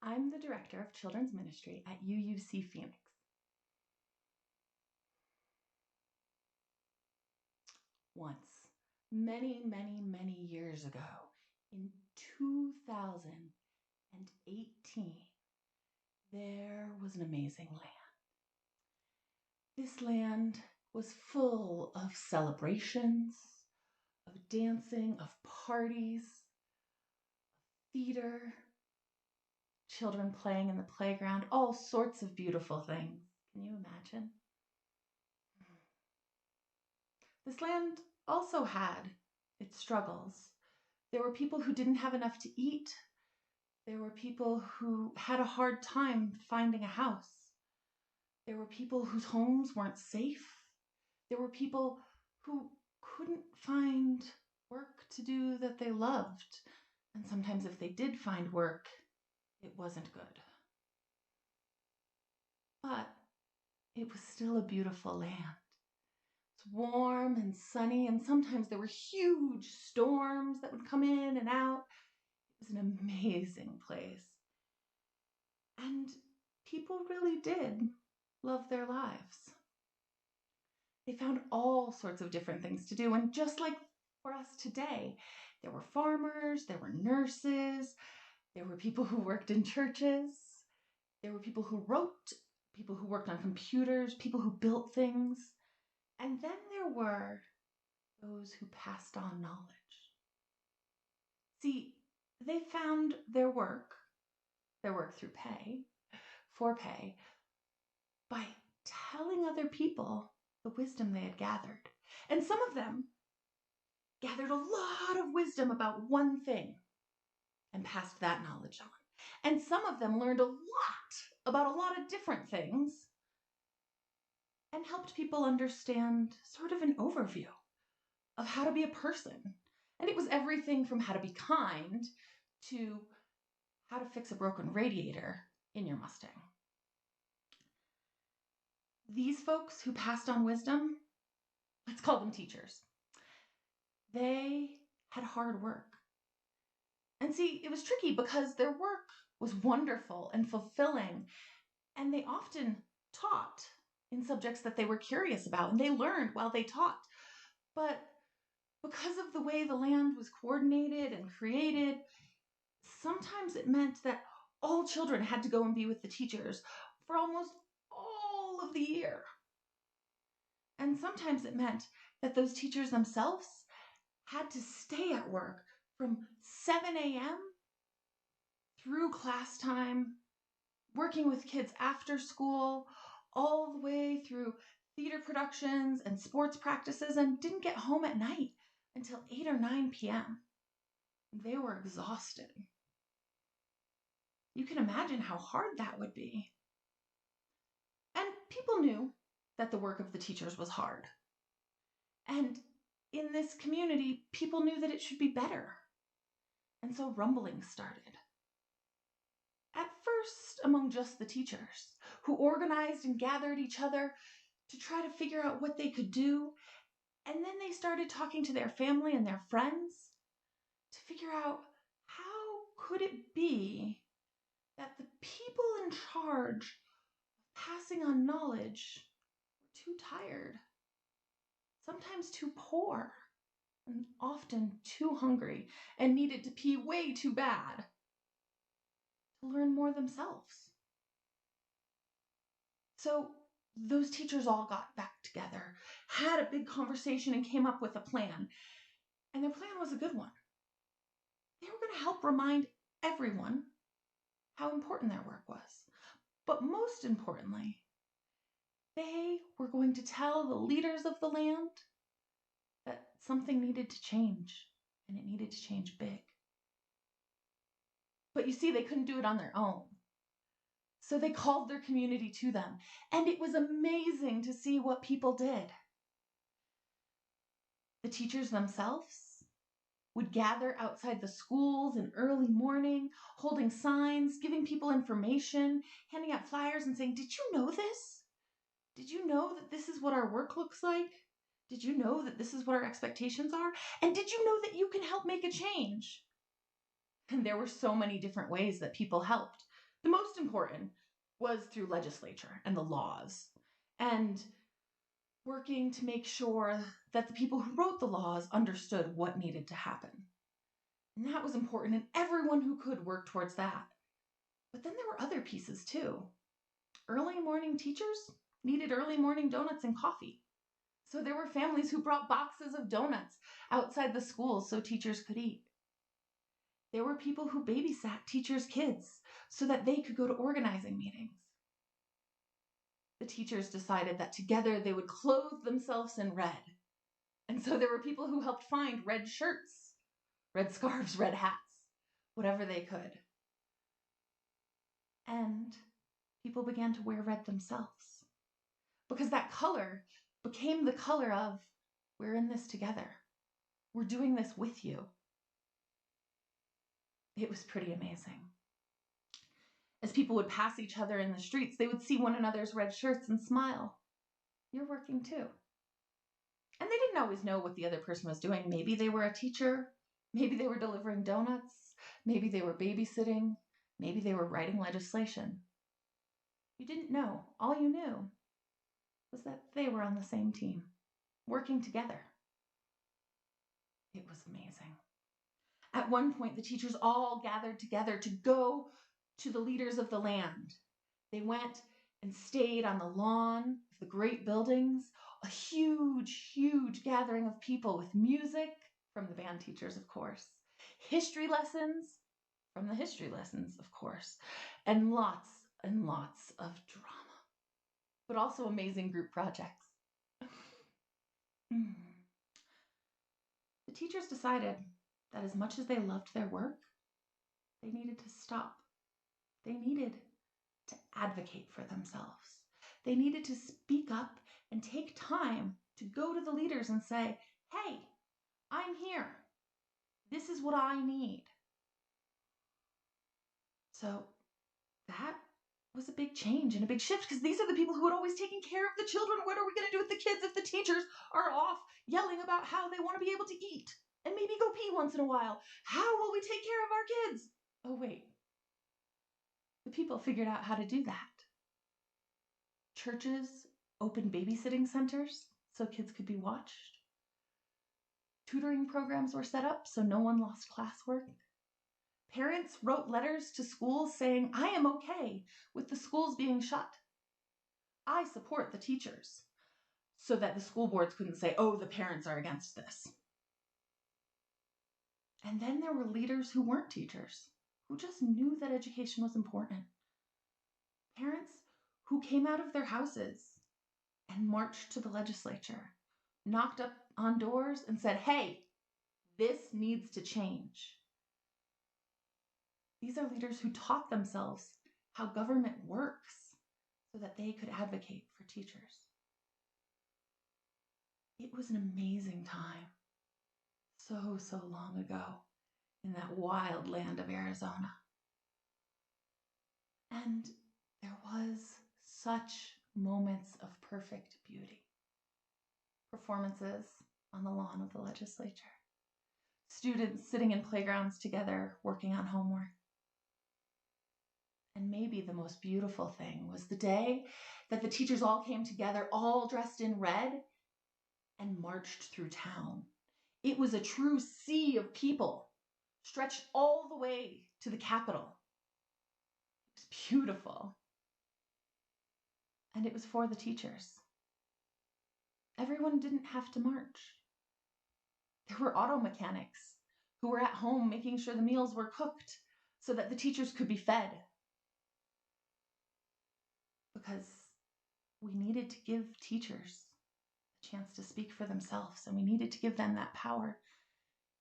I'm the Director of Children's Ministry at UUC Phoenix. Once, many years ago, in 2018, there was an amazing land. This land was full of celebrations, of dancing, of parties, theater, children playing in the playground, all sorts of beautiful things. Can you imagine? This land also had its struggles. There were people who didn't have enough to eat. There were people who had a hard time finding a house. There were people whose homes weren't safe. There were people who couldn't find work to do that they loved. And sometimes if they did find work, it wasn't good. But it was still a beautiful land. It's warm and sunny, and sometimes there were huge storms that would come in and out. It was an amazing place. And people really did love their lives. They found all sorts of different things to do, and just like for us today, there were farmers, there were nurses, there were people who worked in churches, there were people who wrote, people who worked on computers, people who built things. And then there were those who passed on knowledge. See, they found their work through pay, for pay, by telling other people the wisdom they had gathered. And some of them gathered a lot of wisdom about one thing and passed that knowledge on. And some of them learned a lot about a lot of different things and helped people understand sort of an overview of how to be a person. And it was everything from how to be kind to how to fix a broken radiator in your Mustang. These folks who passed on wisdom, let's call them teachers. They had hard work. And see, it was tricky because their work was wonderful and fulfilling, and they often taught in subjects that they were curious about, and they learned while they taught. But because of the way the land was coordinated and created, sometimes it meant that all children had to go and be with the teachers for almost all of the year. And sometimes it meant that those teachers themselves had to stay at work from 7 a.m. through class time, working with kids after school, all the way through theater productions and sports practices, and didn't get home at night until 8 or 9 p.m. They were exhausted. You can imagine how hard that would be. And people knew that the work of the teachers was hard. And in this community, people knew that it should be better. And so rumblings started. At first, among just the teachers, who organized and gathered each other to try to figure out what they could do. And then they started talking to their family and their friends to figure out how could it be that the people in charge of passing on knowledge were too tired, sometimes too poor, and often too hungry, and needed to pee way too bad to learn more themselves. So those teachers all got back together, had a big conversation, and came up with a plan. And their plan was a good one. They were going to help remind everyone how important their work was. But most importantly, they were going to tell the leaders of the land that something needed to change, and it needed to change big. But you see, they couldn't do it on their own. So they called their community to them, and it was amazing to see what people did. The teachers themselves would gather outside the schools in early morning, holding signs, giving people information, handing out flyers and saying, "Did you know this? Did you know that this is what our work looks like? Did you know that this is what our expectations are? And did you know that you can help make a change?" And there were so many different ways that people helped. The most important was through legislature and the laws, and working to make sure that the people who wrote the laws understood what needed to happen. And that was important, and everyone who could work towards that. But then there were other pieces too. Early morning teachers needed early morning donuts and coffee. So there were families who brought boxes of donuts outside the schools so teachers could eat. There were people who babysat teachers' kids so that they could go to organizing meetings. The teachers decided that together they would clothe themselves in red. And so there were people who helped find red shirts, red scarves, red hats, whatever they could. And people began to wear red themselves because that color became the color of, we're in this together. We're doing this with you. It was pretty amazing. As people would pass each other in the streets, they would see one another's red shirts and smile. You're working too. And they didn't always know what the other person was doing. Maybe they were a teacher. Maybe they were delivering donuts. Maybe they were babysitting. Maybe they were writing legislation. You didn't know. All you knew was that they were on the same team, working together. It was amazing. At one point, the teachers all gathered together to go to the leaders of the land. They went and stayed on the lawn of the great buildings, a huge, huge gathering of people with music from the band teachers, of course, history lessons from the history lessons, of course, and lots of drama, but also amazing group projects. The teachers decided that as much as they loved their work, they needed to stop. They needed to advocate for themselves. They needed to speak up and take time to go to the leaders and say, hey, I'm here. This is what I need. So that was a big change and a big shift because these are the people who had always taken care of the children. What are we going to do with the kids if the teachers are off yelling about how they want to be able to eat and maybe go pee once in a while? How will we take care of our kids? Oh, wait. The people figured out how to do that. Churches opened babysitting centers so kids could be watched. Tutoring programs were set up so no one lost classwork. Parents wrote letters to schools saying, I am okay with the schools being shut. I support the teachers, so that the school boards couldn't say, oh, the parents are against this. And then there were leaders who weren't teachers, who just knew that education was important. Parents who came out of their houses and marched to the legislature, knocked up on doors and said, hey, this needs to change. These are leaders who taught themselves how government works so that they could advocate for teachers. It was an amazing time, so long ago, in that wild land of Arizona. And there was such moments of perfect beauty. Performances on the lawn of the legislature. Students sitting in playgrounds together, working on homework. And maybe the most beautiful thing was the day that the teachers all came together, all dressed in red, and marched through town. It was a true sea of people, stretched all the way to the Capitol. It was beautiful. And it was for the teachers. Everyone didn't have to march. There were auto mechanics who were at home making sure the meals were cooked so that the teachers could be fed. Because we needed to give teachers a chance to speak for themselves, and we needed to give them that power,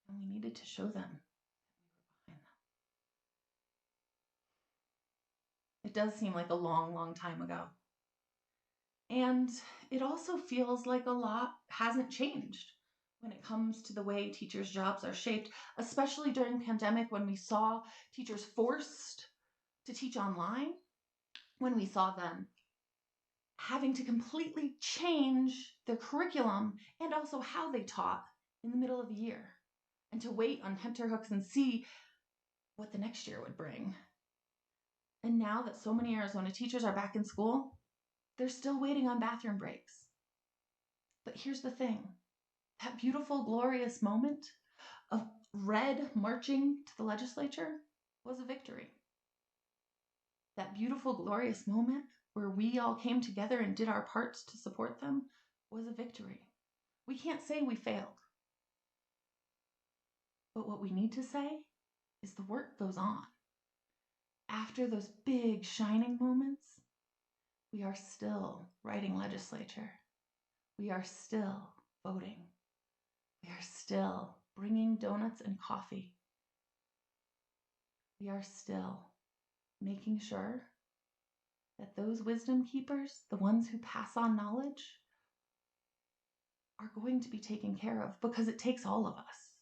and we needed to show them that we were behind them. It does seem like a long time ago. And it also feels like a lot hasn't changed when it comes to the way teachers' jobs are shaped, especially during pandemic when we saw teachers forced to teach online, when we saw them having to completely change their curriculum and also how they taught in the middle of the year, and to wait on tenterhooks and see what the next year would bring. And now that so many Arizona teachers are back in school, they're still waiting on bathroom breaks. But here's the thing, that beautiful, glorious moment of red marching to the legislature was a victory. That beautiful, glorious moment where we all came together and did our parts to support them was a victory. We can't say we failed. But what we need to say is the work goes on. After those big shining moments, we are still writing legislature. We are still voting. We are still bringing donuts and coffee. We are still making sure that those wisdom keepers, the ones who pass on knowledge, are going to be taken care of, because it takes all of us.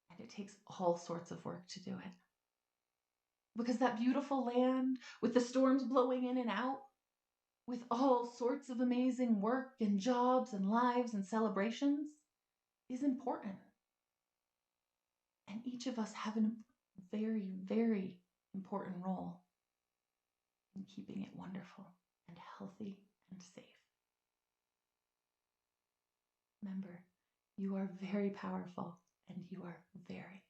And it takes all sorts of work to do it. Because that beautiful land with the storms blowing in and out, with all sorts of amazing work and jobs and lives and celebrations, is important. And each of us have a very, very important role in keeping it wonderful and healthy and safe. Remember, you are very powerful and you are very